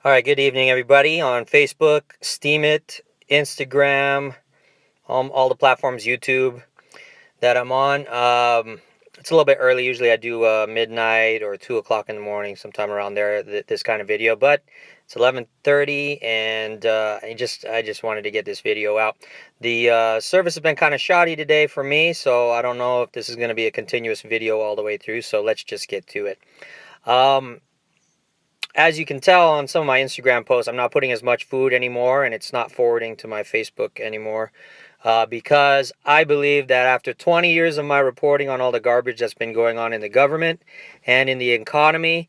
All right, good evening, everybody on Facebook, Steam It, Instagram, all the platforms, YouTube that I'm on. It's a little bit early. Usually I do midnight or 2 o'clock in the morning, sometime around there, this kind of video. But it's 11:30, and I just wanted to get this video out. The service has been kind of shoddy today for me, so I don't know if this is going to be a continuous video all the way through. So let's just get to it. Um, as you can tell on some of my Instagram posts, I'm not putting as much food anymore, and it's not forwarding to my Facebook anymore, because I believe that after 20 years of my reporting on all the garbage that's been going on in the government and in the economy,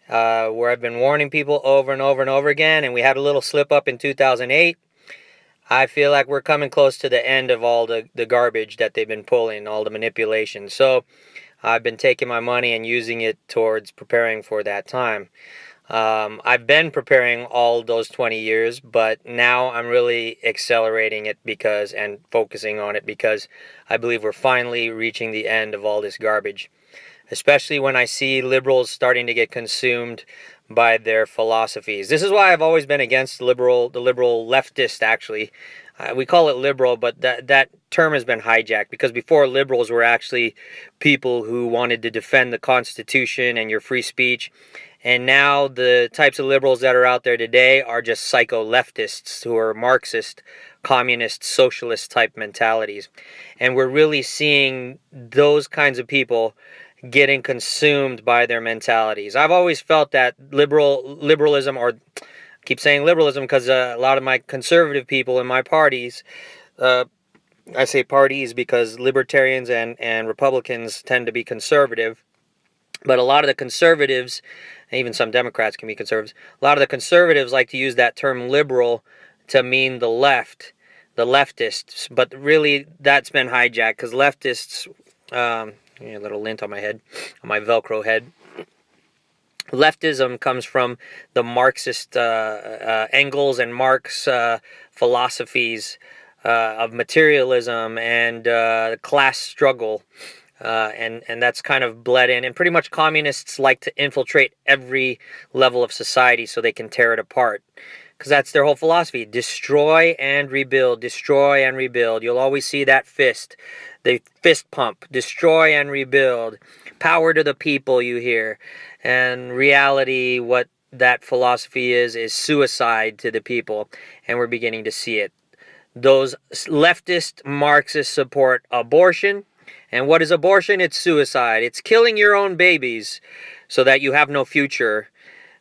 where I've been warning people over and over and over again, and we had a little slip up in 2008, I feel like we're coming close to the end of all the garbage that they've been pulling, all the manipulation. So I've been taking my money and using it towards preparing for that time. I've been preparing all those 20 years, but now I'm really accelerating it and focusing on it because I believe we're finally reaching the end of all this garbage. Especially when I see liberals starting to get consumed by their philosophies. This is why I've always been against the liberal leftist, actually. We call it liberal, but that term has been hijacked because before, liberals were actually people who wanted to defend the Constitution and your free speech. And now the types of liberals that are out there today are just psycho-leftists who are Marxist, communist, socialist type mentalities. And we're really seeing those kinds of people getting consumed by their mentalities. I've always felt that liberalism, or I keep saying liberalism because a lot of my conservative people in my parties, I say parties because libertarians and Republicans tend to be conservative, but a lot of the conservatives, and even some Democrats can be conservatives, a lot of the conservatives like to use that term liberal to mean the left, the leftists, but really that's been hijacked because leftists, a little lint on my head, on my Velcro head. Leftism comes from the Marxist Engels and Marx philosophies of materialism and class struggle. And that's kind of bled in. And pretty much communists like to infiltrate every level of society so they can tear it apart. Because that's their whole philosophy. Destroy and rebuild. Destroy and rebuild. You'll always see that fist. The fist pump. Destroy and rebuild. Power to the people, you hear. And reality, what that philosophy is suicide to the people. And we're beginning to see it. Those leftist Marxists support abortion. And what is abortion? It's suicide. It's killing your own babies so that you have no future.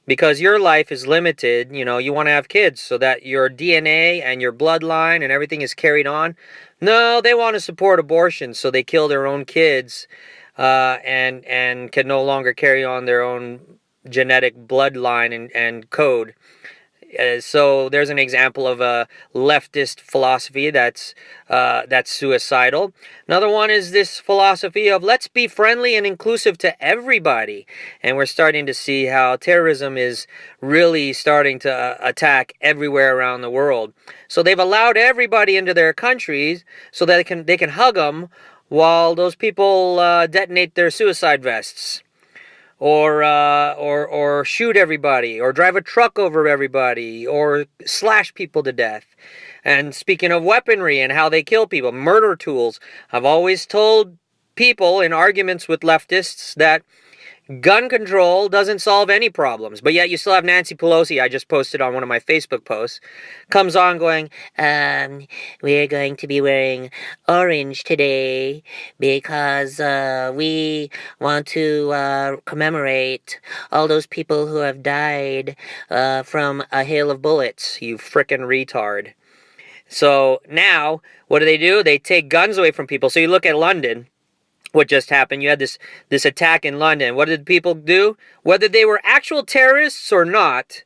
Because your life is limited, you want to have kids so that your DNA and your bloodline and everything is carried on. No, they want to support abortion, so they kill their own kids and can no longer carry on their own genetic bloodline and code. So there's an example of a leftist philosophy that's suicidal. Another one is this philosophy of let's be friendly and inclusive to everybody. And we're starting to see how terrorism is really starting to attack everywhere around the world. So they've allowed everybody into their countries so that they can hug them while those people detonate their suicide vests. Or shoot everybody, or drive a truck over everybody, or slash people to death. And speaking of weaponry and how they kill people, murder tools, I've always told people in arguments with leftists that gun control doesn't solve any problems, but yet you still have Nancy Pelosi, I just posted on one of my Facebook posts, comes on going, we're going to be wearing orange today because we want to commemorate all those people who have died from a hail of bullets, you frickin' retard. So now, what do? They take guns away from people. So you look at London, what just happened. You had this attack in London. What did people do? Whether they were actual terrorists or not,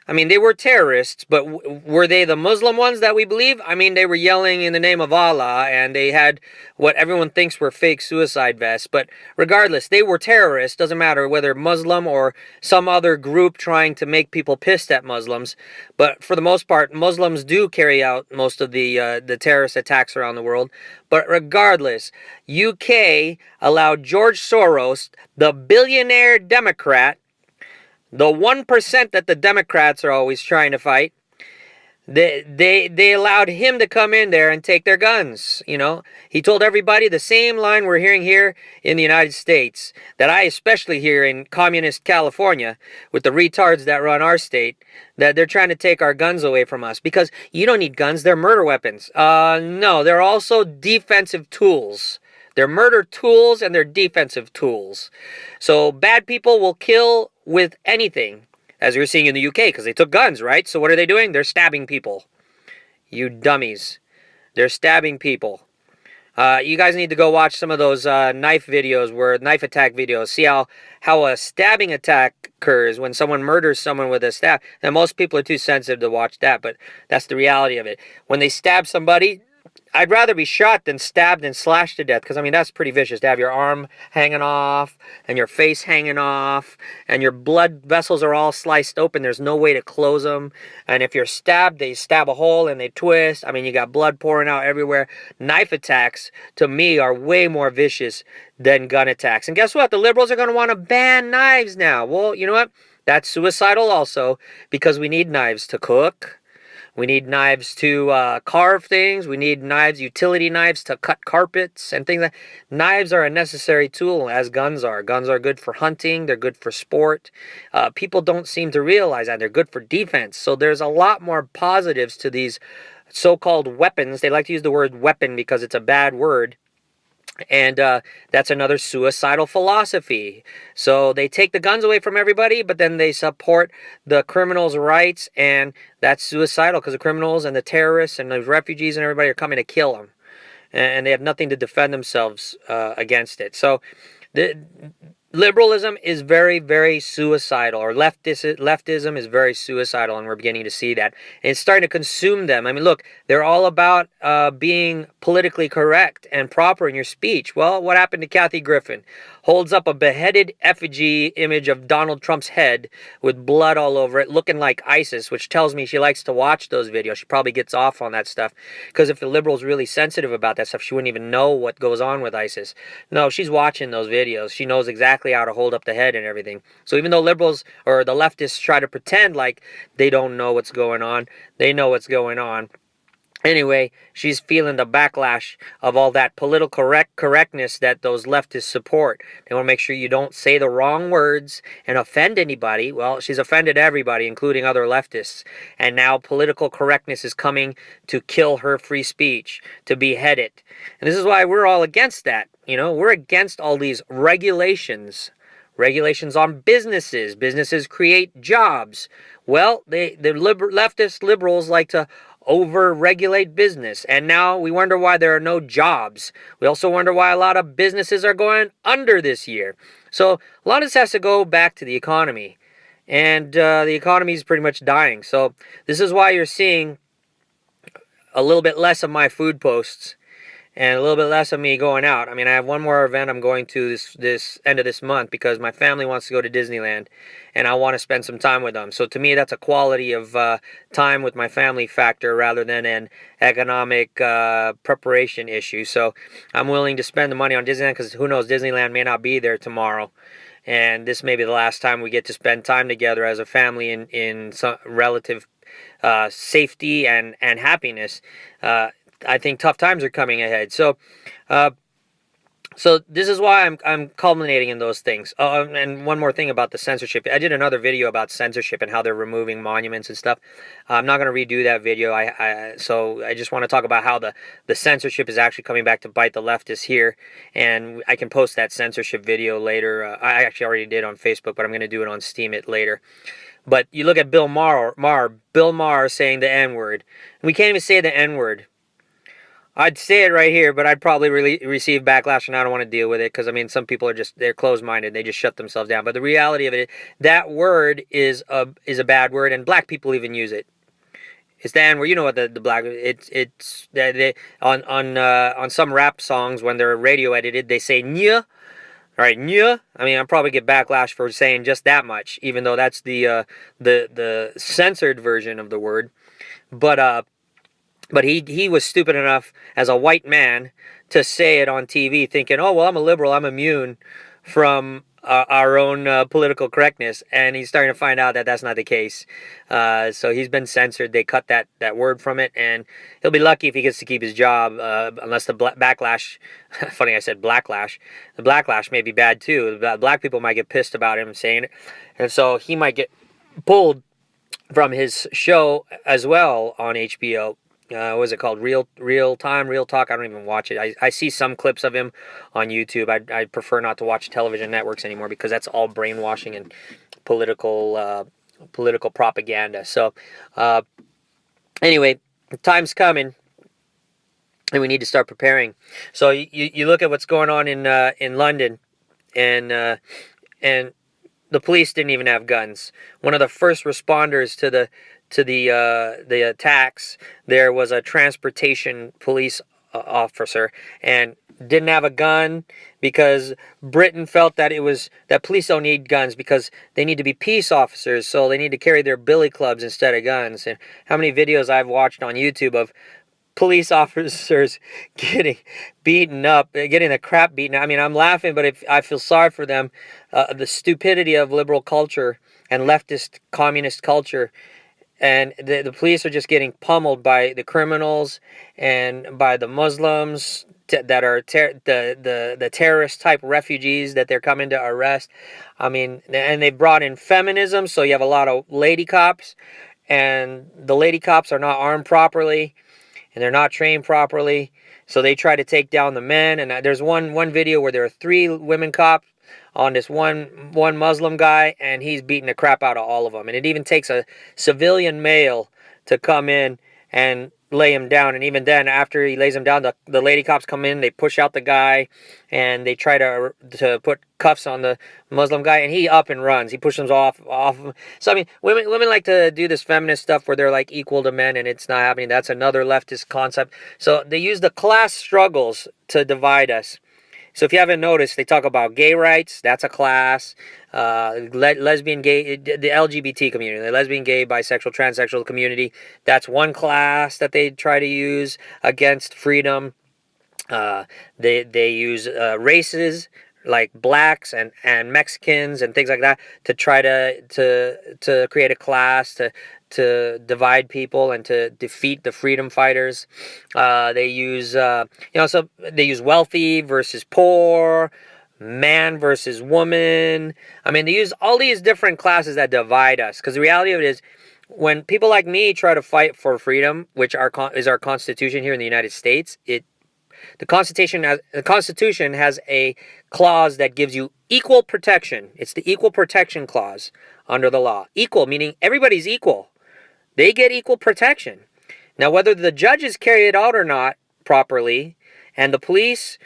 I mean, they were terrorists, but were they the Muslim ones that we believe? I mean, they were yelling in the name of Allah, and they had what everyone thinks were fake suicide vests. But regardless, they were terrorists. Doesn't matter whether Muslim or some other group trying to make people pissed at Muslims. But for the most part, Muslims do carry out most of the terrorist attacks around the world. But regardless, UK allowed George Soros, the billionaire Democrat, The 1% that the Democrats are always trying to fight, they allowed him to come in there and take their guns. He told everybody the same line we're hearing here in the United States, that I especially hear in communist California with the retards that run our state, that they're trying to take our guns away from us because you don't need guns, they're murder weapons. No, they're also defensive tools. They're murder tools and they're defensive tools. So bad people will kill with anything, as you're seeing in the UK, because they took guns, right? So what are they doing? They're stabbing people. You dummies. They're stabbing people. You guys need to go watch some of those knife attack videos. See how a stabbing attack occurs when someone murders someone with a stab. And most people are too sensitive to watch that, but that's the reality of it. When they stab somebody, I'd rather be shot than stabbed and slashed to death, because, that's pretty vicious to have your arm hanging off and your face hanging off and your blood vessels are all sliced open. There's no way to close them. And if you're stabbed, they stab a hole and they twist. You got blood pouring out everywhere. Knife attacks, to me, are way more vicious than gun attacks. And guess what? The liberals are going to want to ban knives now. Well, you know what? That's suicidal also, because we need knives to cook. We need knives to carve things. We need knives, utility knives, to cut carpets and things like that. Knives are a necessary tool, as guns are. Guns are good for hunting. They're good for sport. People don't seem to realize that. They're good for defense. So there's a lot more positives to these so-called weapons. They like to use the word weapon because it's a bad word. And that's another suicidal philosophy. So they take the guns away from everybody, but then they support the criminals' rights, and that's suicidal because the criminals and the terrorists and the refugees and everybody are coming to kill them, and they have nothing to defend themselves against it. So liberalism is very, very suicidal, or leftism is very suicidal, and we're beginning to see that. And it's starting to consume them. Look, they're all about being politically correct and proper in your speech. Well, what happened to Kathy Griffin? Holds up a beheaded effigy image of Donald Trump's head with blood all over it, looking like ISIS, which tells me she likes to watch those videos. She probably gets off on that stuff, because if the liberals really sensitive about that stuff, she wouldn't even know what goes on with ISIS. No, she's watching those videos. She knows exactly how to hold up the head and everything. So even though liberals or the leftists try to pretend like they don't know what's going on, they know what's going on. Anyway, she's feeling the backlash of all that political correctness that those leftists support. They want to make sure you don't say the wrong words and offend anybody. Well, she's offended everybody, including other leftists. And now political correctness is coming to kill her free speech, to behead it. And this is why we're all against that. We're against all these regulations. Regulations on businesses. Businesses create jobs. Well, the leftist liberals like to over-regulate business, and now we wonder why there are no jobs. We also wonder why a lot of businesses are going under this year. So a lot of this has to go back to the economy, and the economy is pretty much dying. So this is why you're seeing a little bit less of my food posts and a little bit less of me going out. I have one more event I'm going to this end of this month, because my family wants to go to Disneyland, and I want to spend some time with them. So to me, that's a quality of time with my family factor rather than an economic preparation issue. So I'm willing to spend the money on Disneyland, because who knows, Disneyland may not be there tomorrow. And this may be the last time we get to spend time together as a family in some relative safety and happiness. I think tough times are coming ahead. So this is why I'm culminating in those things. And one more thing about the censorship. I did another video about censorship and how they're removing monuments and stuff. I'm not going to redo that video. So I just want to talk about how the censorship is actually coming back to bite the leftists here. And I can post that censorship video later. I actually already did on Facebook, but I'm going to do it on Steemit later. But you look at Bill Maher saying the N-word. We can't even say the N-word. I'd say it right here, but I'd probably receive backlash, and I don't want to deal with it, because some people they're closed-minded. They just shut themselves down. But the reality of it, that word is a bad word, and black people even use it. It's the N-word. You know what the black, it's they on some rap songs, when they're radio edited, they say "nya." All right, "nya." I'll probably get backlash for saying just that much, even though that's the censored version of the word. But he was stupid enough as a white man to say it on TV, thinking, oh, well, I'm a liberal, I'm immune from our own political correctness, and he's starting to find out that that's not the case. So he's been censored. They cut that word from it, and he'll be lucky if he gets to keep his job, unless the backlash. Funny, I said blacklash. The backlash may be bad too. Black people might get pissed about him saying it, and so he might get pulled from his show as well on HBO. What was it called? Real Time, Real Talk. I don't even watch it. I see some clips of him on YouTube. I prefer not to watch television networks anymore because that's all brainwashing and political propaganda. So anyway, the time's coming, and we need to start preparing. So you look at what's going on in London, and the police didn't even have guns. One of the first responders to the attacks there was a transportation police officer, and didn't have a gun because Britain felt that that police don't need guns because they need to be peace officers, so they need to carry their billy clubs instead of guns. And how many videos I've watched on YouTube of police officers getting beaten up, getting the crap beaten. I mean, I'm laughing, but I feel sorry for them. The stupidity of liberal culture and leftist communist culture, and the police are just getting pummeled by the criminals and by the Muslims that are the terrorist type refugees that they're coming to arrest. I mean, and they brought in feminism, so you have a lot of lady cops, and the lady cops are not armed properly, and they're not trained properly, so they try to take down the men. And there's one video where there are 3 women cops on this one Muslim guy, and he's beating the crap out of all of them. And it even takes a civilian male to come in and lay him down. And even then, after he lays him down, the lady cops come in, they push out the guy, and they try to put cuffs on the Muslim guy, and he up and runs. He pushes them off. So I mean, women like to do this feminist stuff where they're like equal to men, and it's not happening. That's another leftist concept. So they use the class struggles to divide us. So if you haven't noticed, they talk about gay rights. That's a class. Lesbian, gay, the LGBT community, the lesbian, gay, bisexual, transsexual community. That's one class that they try to use against freedom. They use races like blacks and Mexicans and things like that to try to create a class to divide people and to defeat the freedom fighters. They use so they use wealthy versus poor, man versus woman. I mean, they use all these different classes that divide us, because the reality of it is, when people like me try to fight for freedom, which is our Constitution here in the United States, the Constitution has a clause that gives you equal protection. It's the equal protection clause under the law. Equal, meaning everybody's equal. They get equal protection. Now, whether the judges carry it out or not properly, and the police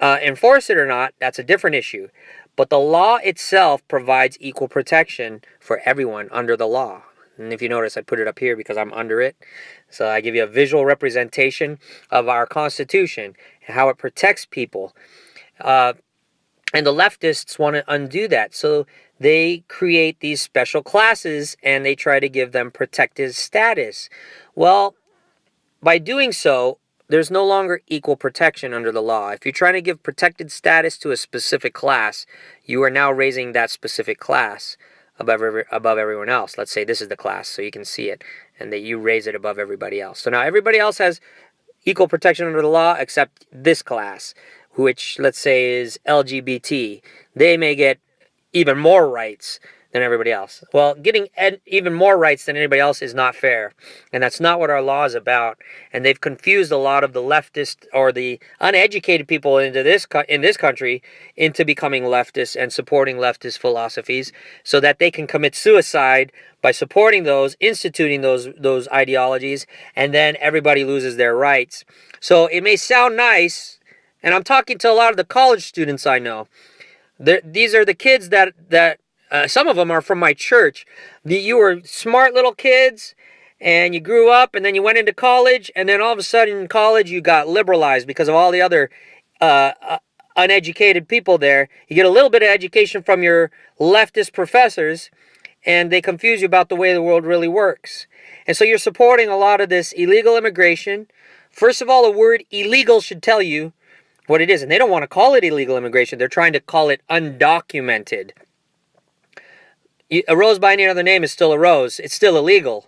enforce it or not, that's a different issue. But the law itself provides equal protection for everyone under the law. And if you notice, I put it up here because I'm under it. So I give you a visual representation of our Constitution and how it protects people. And the leftists want to undo that. So they create these special classes and they try to give them protected status. Well, by doing so, there's no longer equal protection under the law. If you're trying to give protected status to a specific class, you are now raising that specific class above everyone else. Let's say this is the class, so you can see it, and that you raise it above everybody else. So now everybody else has equal protection under the law except this class, which let's say is LGBT. They may get even more rights than everybody else. Well, getting even more rights than anybody else is not fair, and that's not what our law is about. And they've confused a lot of the leftist or the uneducated people in this country into becoming leftists and supporting leftist philosophies, so that they can commit suicide by supporting those, instituting those ideologies, and then everybody loses their rights. So it may sound nice, and I'm talking to a lot of the college students I know. These are the kids that some of them are from my church. You were smart little kids, and you grew up, and then you went into college, and then all of a sudden in college you got liberalized because of all the other uneducated people there. You get a little bit of education from your leftist professors, and they confuse you about the way the world really works. And so you're supporting a lot of this illegal immigration. First of all, the word illegal should tell you what it is. And they don't want to call it illegal immigration. They're trying to call it undocumented. A rose by any other name is still a rose. It's still illegal.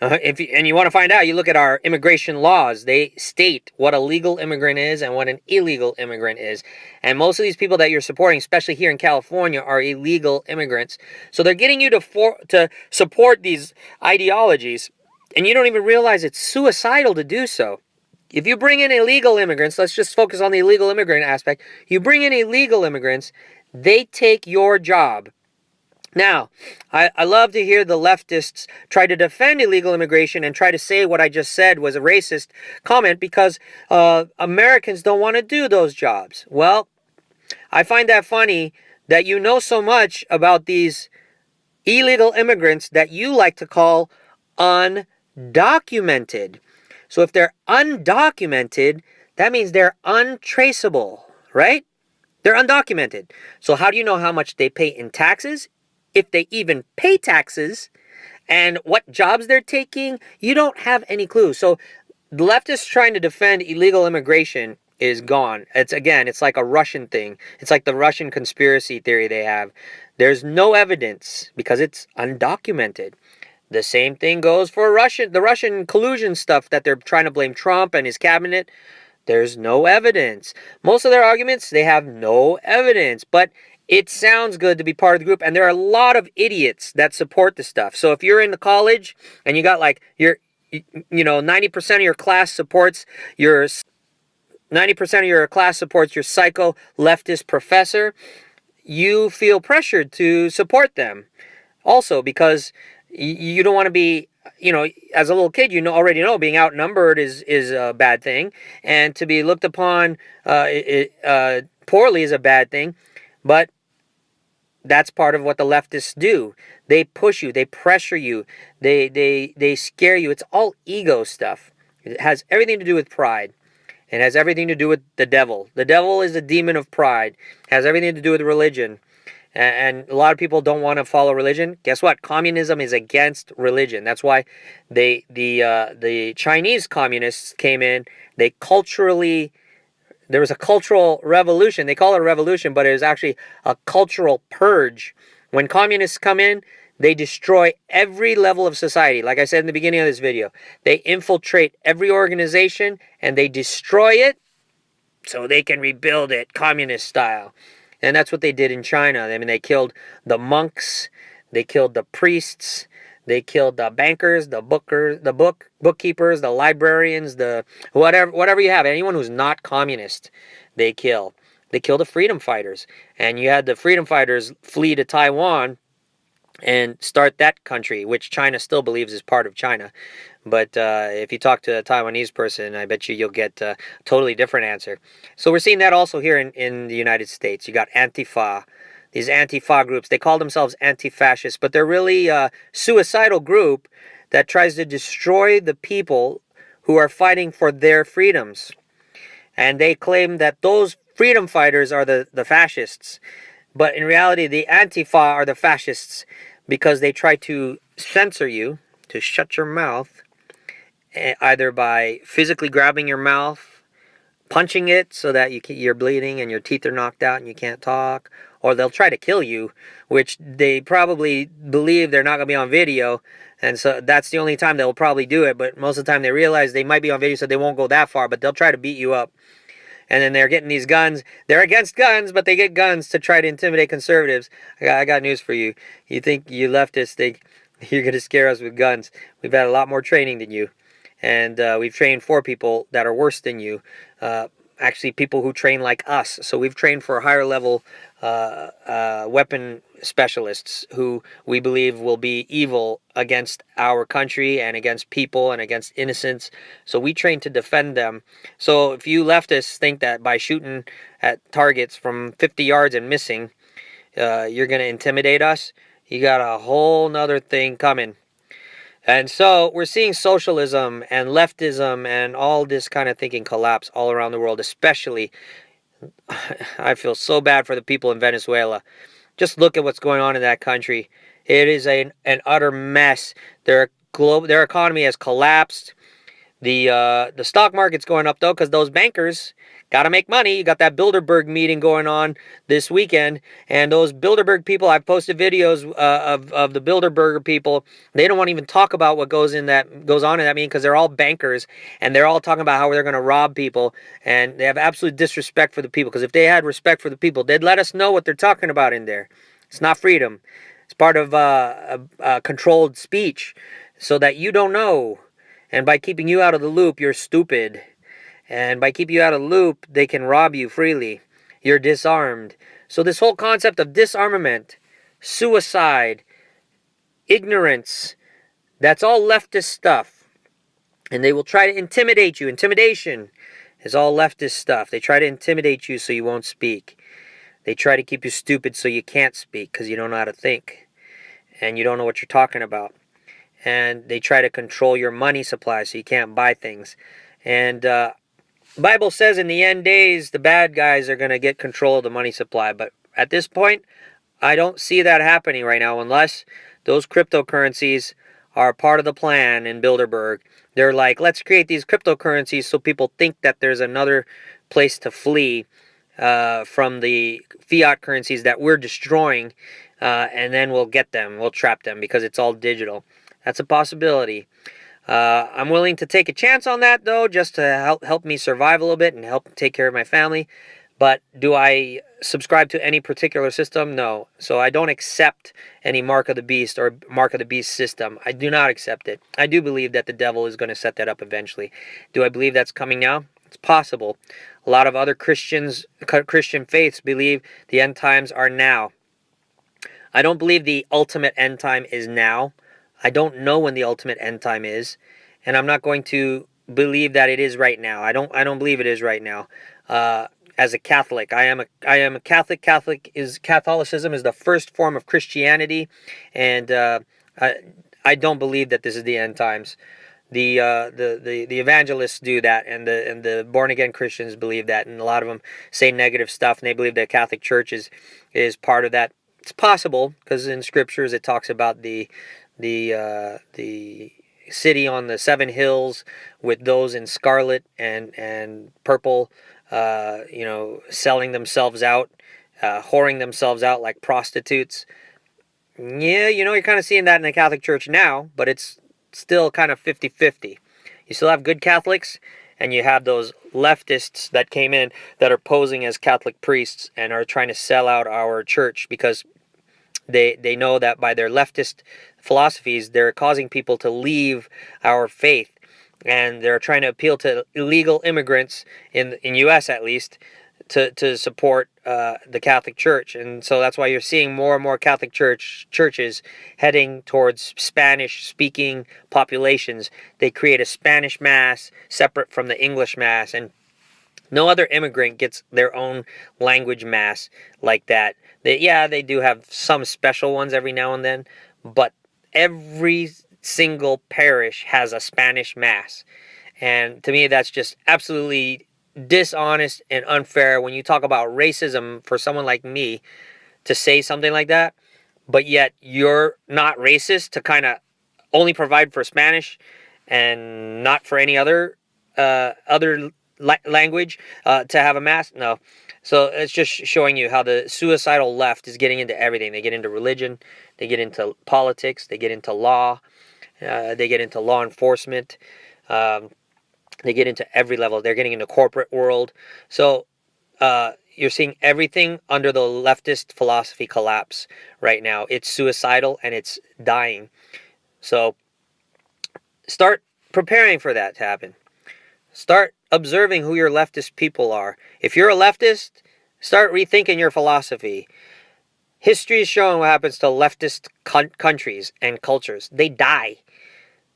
And you want to find out, you look at our immigration laws. They state what a legal immigrant is and what an illegal immigrant is. And most of these people that you're supporting, especially here in California, are illegal immigrants. So they're getting you to support these ideologies, and you don't even realize it's suicidal to do so. If you bring in illegal immigrants, let's just focus on the illegal immigrant aspect. You bring in illegal immigrants, they take your job. Now, I love to hear the leftists try to defend illegal immigration and try to say what I just said was a racist comment because Americans don't want to do those jobs. Well, I find that funny that you know so much about these illegal immigrants that you like to call undocumented. So if they're undocumented, that means they're untraceable, right? They're undocumented. So how do you know how much they pay in taxes? If they even pay taxes, and what jobs they're taking, you don't have any clue. So the leftists trying to defend illegal immigration is gone. It's like a Russian thing. It's like the Russian conspiracy theory they have. There's no evidence because it's undocumented. The same thing goes for the Russian collusion stuff that they're trying to blame Trump and his cabinet. There's no evidence. Most of their arguments, they have no evidence, but it sounds good to be part of the group, and there are a lot of idiots that support the stuff. So if you're in the college and you got like 90% of your class supports your 90% of your class supports your psycho leftist professor, you feel pressured to support them. Also, because you don't want to be, as a little kid, already know being outnumbered is a bad thing, and to be looked upon poorly is a bad thing. But that's part of what the leftists do. They push you, they pressure you, they scare you. It's all ego stuff. It has everything to do with pride. It has everything to do with the devil. The devil is a demon of pride. It has everything to do with religion. And a lot of people don't want to follow religion. Guess what? Communism is against religion. That's why the Chinese communists came in. There was a cultural revolution. They call it a revolution, but it was actually a cultural purge. When communists come in, they destroy every level of society. Like I said in the beginning of this video, they infiltrate every organization and they destroy it so they can rebuild it communist style. And that's what they did in China. I mean, they killed the monks, they killed the priests, they killed the bankers, the bookkeepers, the librarians, the whatever you have. Anyone who's not communist, they kill. They kill the freedom fighters. And you had the freedom fighters flee to Taiwan and start that country, which China still believes is part of China. But if you talk to a Taiwanese person, I bet you'll get a totally different answer. So we're seeing that also here in the United States. You got Antifa. These Antifa groups, they call themselves anti-fascists, but they're really a suicidal group that tries to destroy the people who are fighting for their freedoms. And they claim that those freedom fighters are the fascists. But in reality, the Antifa are the fascists because they try to censor you, to shut your mouth, either by physically grabbing your mouth, punching it so that you're bleeding and your teeth are knocked out and you can't talk, or they'll try to kill you, which they probably believe they're not going to be on video, and so that's the only time they'll probably do it. But most of the time they realize they might be on video, so they won't go that far, but they'll try to beat you up. And then they're getting these guns. They're against guns, but they get guns to try to intimidate conservatives. I got news for you. You think you leftists think you're going to scare us with guns. We've had a lot more training than you. And we've trained for people that are worse than you. Actually, people who train like us. So we've trained for higher level weapon specialists who we believe will be evil against our country and against people and against innocents. So we train to defend them. So if you leftists think that by shooting at targets from 50 yards and missing, you're going to intimidate us, you got a whole nother thing coming. And so we're seeing socialism and leftism and all this kind of thinking collapse all around the world, especially I feel so bad for the people in Venezuela. Just look at what's going on in that country. It is an utter mess. Their economy has collapsed. The stock market's going up though because those bankers got to make money. You got that Bilderberg meeting going on this weekend, and those Bilderberg people, I've posted videos of the Bilderberger people. They don't want to even talk about what goes on in that meeting, because they're all bankers, and they're all talking about how they're going to rob people, and they have absolute disrespect for the people, because if they had respect for the people, they'd let us know what they're talking about in there. It's not freedom. It's part of controlled speech, so that you don't know. And by keeping you out of the loop, you're stupid. And by keeping you out of the loop, they can rob you freely. You're disarmed. So this whole concept of disarmament, suicide, ignorance, that's all leftist stuff. And they will try to intimidate you. Intimidation is all leftist stuff. They try to intimidate you so you won't speak. They try to keep you stupid so you can't speak because you don't know how to think. And you don't know what you're talking about. And they try to control your money supply so you can't buy things. And the Bible says in the end days, the bad guys are going to get control of the money supply. But at this point, I don't see that happening right now, unless those cryptocurrencies are part of the plan in Bilderberg. They're like, let's create these cryptocurrencies so people think that there's another place to flee from the fiat currencies that we're destroying, and then we'll get them, we'll trap them, because it's all digital. That's a possibility. I'm willing to take a chance on that, though, just to help me survive a little bit and help take care of my family. But do I subscribe to any particular system? No. So I don't accept any Mark of the Beast or Mark of the Beast system. I do not accept it. I do believe that the devil is going to set that up eventually. Do I believe that's coming now? It's possible. A lot of other Christian faiths believe the end times are now. I don't believe the ultimate end time is now. I don't know when the ultimate end time is, and I'm not going to believe that it is right now. I don't believe it is right now. As a Catholic, I am a Catholic. Catholicism is the first form of Christianity, and I don't believe that this is the end times. The evangelists do that, and the born again Christians believe that, and a lot of them say negative stuff, and they believe that Catholic Church is part of that. It's possible, because in scriptures it talks about the city on the 7 hills with those in scarlet and purple, selling themselves out, whoring themselves out like prostitutes. Yeah, you're kind of seeing that in the Catholic Church now, but it's still kind of 50-50. You still have good Catholics, and you have those leftists that came in that are posing as Catholic priests and are trying to sell out our church, because they know that by their leftist philosophies, they're causing people to leave our faith, and they're trying to appeal to illegal immigrants in U.S. at least to support the Catholic Church. And so that's why you're seeing more and more Catholic churches heading towards Spanish-speaking populations. They create a Spanish Mass separate from the English Mass, and no other immigrant gets their own language Mass like that. They do have some special ones every now and then, but every single parish has a Spanish Mass. And to me, that's just absolutely dishonest and unfair when you talk about racism for someone like me to say something like that, but yet you're not racist to kind of only provide for Spanish and not for any other language to have a Mass. No. So it's just showing you how the suicidal left is getting into everything. They get into religion, they get into politics, they get into law, they get into law enforcement, they get into every level. They're getting into corporate world. So you're seeing everything under the leftist philosophy collapse right now. It's suicidal and it's dying. So start preparing for that to happen. Start observing who your leftist people are. If you're a leftist, start rethinking your philosophy. History is showing what happens to leftist countries and cultures. They die.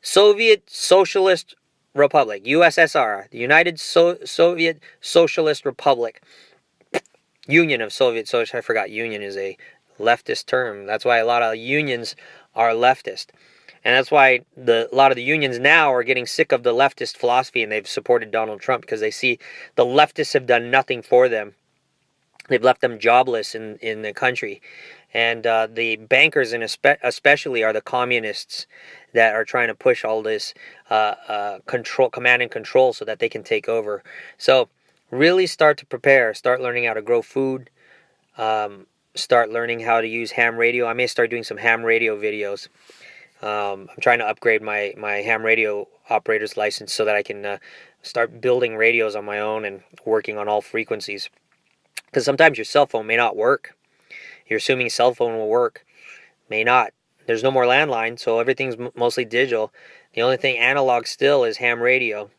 Soviet Socialist Republic, USSR, the United Soviet Socialist Republic, Union of Soviet Socialist. I forgot union is a leftist term. That's why a lot of unions are leftist. And that's why a lot of the unions now are getting sick of the leftist philosophy, and they've supported Donald Trump, because they see the leftists have done nothing for them. They've left them jobless in the country. And the bankers, and especially, are the communists that are trying to push all this command and control so that they can take over. So really start to prepare. Start learning how to grow food. Um, Start learning how to use ham radio. I may start doing some ham radio videos. I'm trying to upgrade my ham radio operator's license so that I can start building radios on my own and working on all frequencies. Because sometimes your cell phone may not work. You're assuming cell phone will work. May not. There's no more landline, so everything's mostly digital. The only thing analog still is ham radio.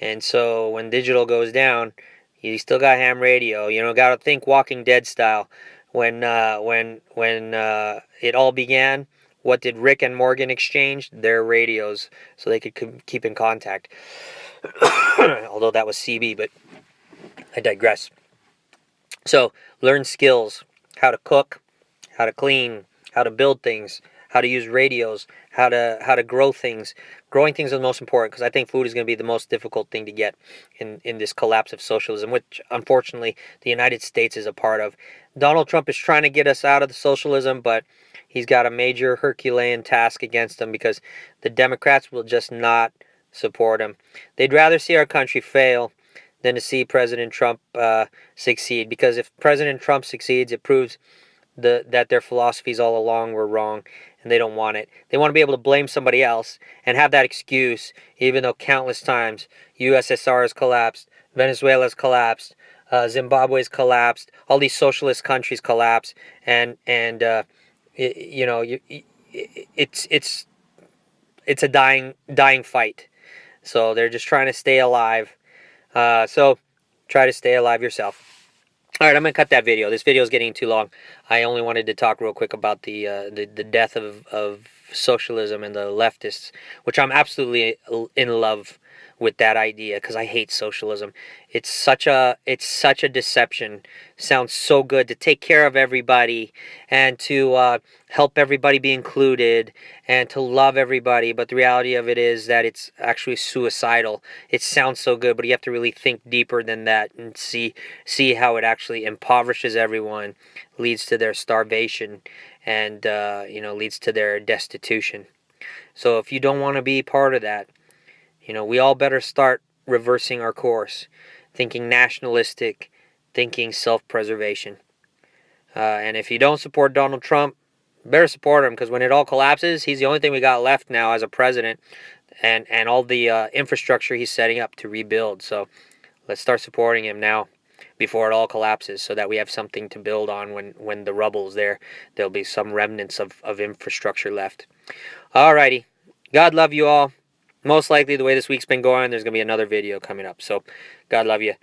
And so when digital goes down, you still got ham radio. You know, got to think Walking Dead style. When it all began, what did Rick and Morgan exchange? Their radios, so they could keep in contact. Although that was CB, but I digress. So learn skills: how to cook, how to clean, how to build things, how to use radios, how to grow things. Growing things is the most important, because I think food is going to be the most difficult thing to get in this collapse of socialism, which unfortunately the United States is a part of. Donald Trump is trying to get us out of the socialism, but he's got a major Herculean task against him, because the Democrats will just not support him. They'd rather see our country fail than to see President Trump succeed, because if President Trump succeeds, it proves that their philosophies all along were wrong, and they don't want it. They want to be able to blame somebody else and have that excuse, even though countless times USSR has collapsed, Venezuela's collapsed, Zimbabwe's collapsed, all these socialist countries collapse, and it's a dying fight. So they're just trying to stay alive. So try to stay alive yourself. All right, I'm going to cut that video. This video is getting too long. I only wanted to talk real quick about the death of socialism and the leftists, which I'm absolutely in love with that idea, because I hate socialism. It's such a deception. Sounds so good to take care of everybody and to help everybody be included and to love everybody, but the reality of it is that it's actually suicidal. It sounds so good, but you have to really think deeper than that and see how it actually impoverishes everyone, leads to their starvation, and leads to their destitution. So if you don't want to be part of that, we all better start reversing our course, thinking nationalistic, thinking self-preservation. And if you don't support Donald Trump, better support him, because when it all collapses, he's the only thing we got left now as a president, and all the infrastructure he's setting up to rebuild. So let's start supporting him now before it all collapses, so that we have something to build on when the rubble's there. There'll be some remnants of infrastructure left. Alrighty. God love you all. Most likely, the way this week's been going, there's going to be another video coming up. So, God love you.